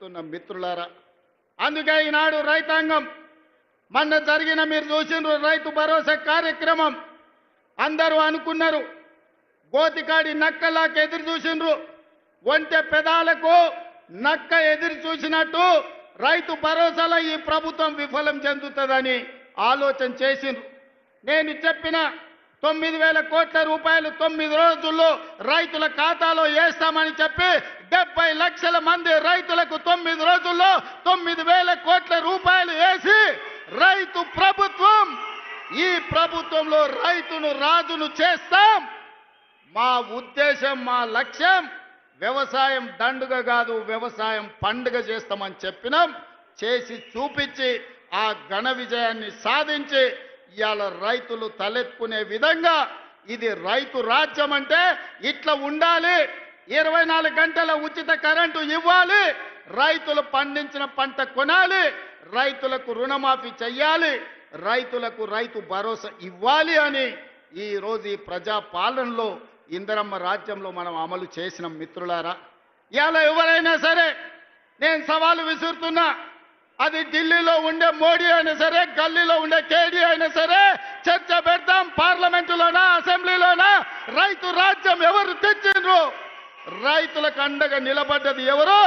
మిత్రులారా, అందుకే ఈనాడు రైతాంగం మొన్న జరిగిన మీరు చూసిన రైతు భరోసా కార్యక్రమం అందరూ అనుకున్నారు గోతికాడి నక్కలాకి ఎదురు చూసిండ్రు. ఒంటె పెదాలకు నక్క ఎదురు చూసినట్టు రైతు భరోసాలో ఈ ప్రభుత్వం విఫలం చెందుతుందని ఆలోచన చేసిండ్రు. నేను చెప్పిన 9,000 కోట్ల రూపాయలు 9 రోజుల్లో రైతుల ఖాతాలో వేస్తామని చెప్పి 70 లక్షల మంది రైతులకు 9 రోజుల్లో 9,000 కోట్ల రూపాయలు వేసి రైతు ప్రభుత్వం, ఈ ప్రభుత్వంలో రైతును రాజును చేస్తాం. మా ఉద్దేశం, మా లక్ష్యం వ్యవసాయం దండుగ కాదు, వ్యవసాయం పండుగ చేస్తామని చెప్పినాం. చేసి చూపించి ఆ ఘన విజయాన్ని సాధించి ఇవాళ రైతులు తలెత్తుకునే విధంగా ఇది రైతు రాజ్యం అంటే ఇట్లా ఉండాలి. 24 గంటల ఉచిత కరెంటు ఇవ్వాలి, రైతులు పండించిన పంట కొనాలి, రైతులకు రుణమాఫీ చెయ్యాలి, రైతులకు రైతు భరోసా ఇవ్వాలి అని ఈరోజు ఈ ప్రజా పాలనలో ఇందిరమ్మ రాజ్యంలో మనం అమలు చేసిన మిత్రులారా. ఇవాళ ఎవరైనా సరే నేను సవాలు విసురుతున్నా, అది ఢిల్లీలో ఉండే మోడీ అయినా సరే, గల్లీలో ఉండే కేడీ అయినా సరే, చర్చ పెడతాం. పార్లమెంటులోనా, అసెంబ్లీలోనా రైతు రాజ్యం ఎవరు తెచ్చిండ్రు, రైతులకు అండగా నిలబడ్డది ఎవరో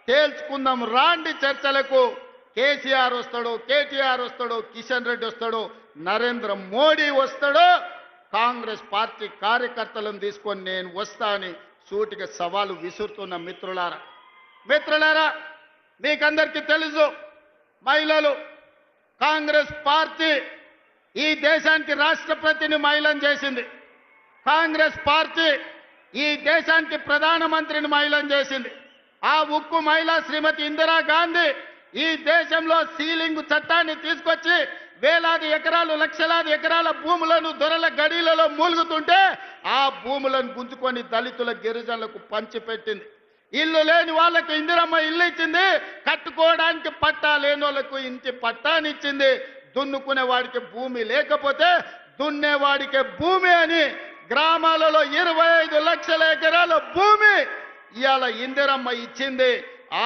తేల్చుకుందాం. రాండి చర్చలకు. కేసీఆర్ వస్తాడు, కేటీఆర్ వస్తాడు, కిషన్ రెడ్డి వస్తాడు, నరేంద్ర మోడీ వస్తాడు, కాంగ్రెస్ పార్టీ కార్యకర్తలను తీసుకొని నేను వస్తా అని సూటిగా సవాలు విసురుతున్న మిత్రులారా, మీకందరికీ తెలుసు మహిళలు, కాంగ్రెస్ పార్టీ ఈ దేశానికి రాష్ట్రపతిని మహిళను చేసింది. కాంగ్రెస్ పార్టీ ఈ దేశానికి ప్రధానమంత్రిని మహిళను చేసింది. ఆ ఉక్కు మహిళ శ్రీమతి ఇందిరాగాంధీ ఈ దేశంలో సీలింగ్ చట్టాన్ని తీసుకొచ్చి వేలాది ఎకరాలు, లక్షలాది ఎకరాల భూములను దొరల గడిలలో మూలుగుతుంటే ఆ భూములను గుంజుకొని దళితుల, గిరిజనులకు పంచిపెట్టింది. ఇల్లు లేని వాళ్ళకు ఇందిరమ్మ ఇల్లు ఇచ్చింది, కట్టుకోవడానికి పట్టా లేని వాళ్ళకు ఇంటి పట్టానిచ్చింది. దున్నుకునే వాడికి భూమి లేకపోతే దున్నేవాడికి భూమి అని గ్రామాలలో 25 లక్షల ఎకరాల భూమి ఇవాళ ఇందిరమ్మ ఇచ్చింది.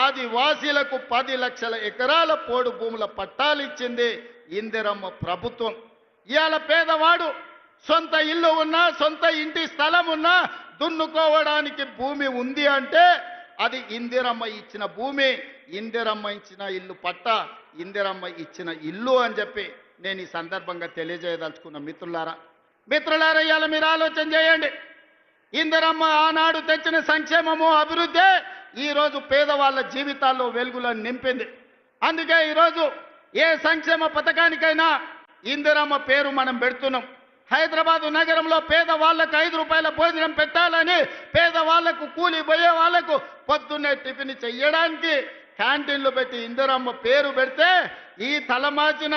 ఆదివాసీలకు 10 లక్షల ఎకరాల పోడు భూముల పట్టాలు ఇచ్చింది ఇందిరమ్మ ప్రభుత్వం. ఇవాళ పేదవాడు సొంత ఇల్లు ఉన్నా, సొంత ఇంటి స్థలం ఉన్నా, దున్నుకోవడానికి భూమి ఉంది అంటే అది ఇందిరమ్మ ఇచ్చిన భూమి, ఇందిరమ్మ ఇచ్చిన ఇల్లు పట్ట, ఇందిరమ్మ ఇచ్చిన ఇల్లు అని చెప్పి నేను ఈ సందర్భంగా తెలియజేయదలుచుకున్న మిత్రులారా, ఇవాళ మీరు ఆలోచన చేయండి. ఇందిరమ్మ ఆనాడు తెచ్చిన సంక్షేమము, అభివృద్ధి ఈరోజు పేదవాళ్ళ జీవితాల్లో వెలుగులను నింపింది. అందుకే ఈరోజు ఏ సంక్షేమ పథకానికైనా ఇందిరమ్మ పేరు మనం పెడుతున్నాం. హైదరాబాదు నగరంలో పేదవాళ్లకు 5 రూపాయల భోజనం పెట్టాలని, పేదవాళ్లకు, కూలి పోయే వాళ్లకు పొద్దున్నే టిఫిన్ చెయ్యడానికి క్యాంటీన్లు పెట్టి ఇందిరమ్మ పేరు పెడితే ఈ తలమాచిన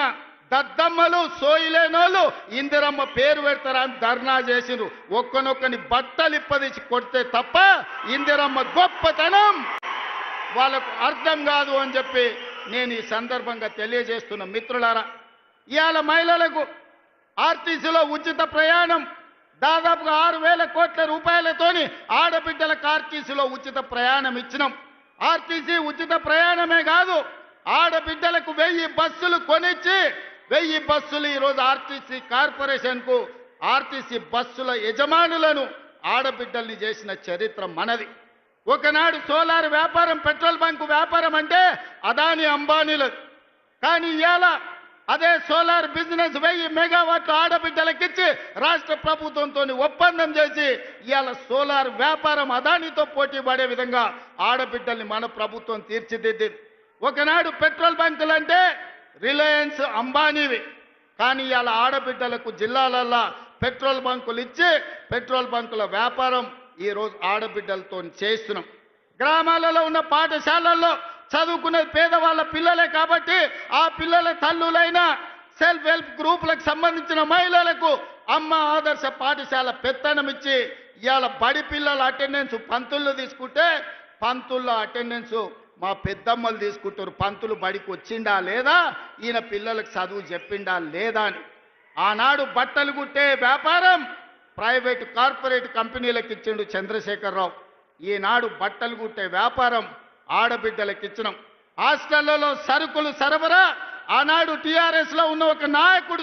దద్దమ్మలు, సోయిలేనోళ్ళు ఇందిరమ్మ పేరు పెడతారని ధర్నా చేసిరు. ఒక్కనొక్కని బట్టలు ఇప్పదీసి కొడితే తప్ప ఇందిరమ్మ గొప్పతనం వాళ్ళకు అర్థం కాదు అని చెప్పి నేను ఈ సందర్భంగా తెలియజేస్తున్న మిత్రులారా. ఇవాళ మహిళలకు ఆర్టీసీలో ఉచిత ప్రయాణం దాదాపుగా 6,000 కోట్ల రూపాయలతోని ఆడబిడ్డలకు ఆర్టీసీలో ఉచిత ప్రయాణం ఇచ్చినాం. ఆర్టీసీ ఉచిత ప్రయాణమే కాదు, ఆడబిడ్డలకు 1000 బస్సులు కొనిచ్చి 1000 బస్సులు ఈరోజు ఆర్టీసీ కార్పొరేషన్కు, ఆర్టీసీ బస్సుల యజమానులను ఆడబిడ్డల్ని చేసిన చరిత్ర మనది. ఒకనాడు సోలార్ వ్యాపారం, పెట్రోల్ బంకు వ్యాపారం అంటే అదాని, అంబానీలది. కానీ ఇవాళ అదే సోలార్ బిజినెస్ 1000 మెగావాట్లు ఆడబిడ్డలకిచ్చి రాష్ట్ర ప్రభుత్వంతో ఒప్పందం చేసి ఇవాళ సోలార్ వ్యాపారం అదానితో పోటీ పడే విధంగా ఆడబిడ్డల్ని మన ప్రభుత్వం తీర్చిదిద్దింది. ఒకనాడు పెట్రోల్ బంకులు అంటే రిలయన్స్, అంబానీవి. కానీ ఇవాళ ఆడబిడ్డలకు జిల్లాలల్లో పెట్రోల్ బంకులు ఇచ్చి పెట్రోల్ బంకుల వ్యాపారం ఈరోజు ఆడబిడ్డలతో చేస్తున్నాం. గ్రామాలలో ఉన్న పాఠశాలల్లో చదువుకునేది పేదవాళ్ళ పిల్లలే కాబట్టి ఆ పిల్లల తల్లులైన సెల్ఫ్ హెల్ప్ గ్రూపులకు సంబంధించిన మహిళలకు అమ్మ ఆదర్శ పాఠశాల పెత్తనం ఇచ్చి ఇవాళ బడి పిల్లల అటెండెన్స్ పంతులు తీసుకుంటే పంతుల్లో అటెండెన్స్ మా పెద్దమ్మలు తీసుకుంటారు. పంతులు బడికి వచ్చిండా లేదా, ఈయన పిల్లలకు చదువు చెప్పిండా లేదా అని. ఆనాడు బట్టలు కుట్టే వ్యాపారం ప్రైవేటు, కార్పొరేట్ కంపెనీలకు ఇచ్చిండు చంద్రశేఖరరావు. ఈనాడు బట్టలు కుట్టే వ్యాపారం ఆడబిడ్డలకు ఇచ్చినాం. హాస్టళ్లలో సరుకులు సరఫరా ఆనాడు టీఆర్ఎస్ లో ఉన్న ఒక నాయకుడు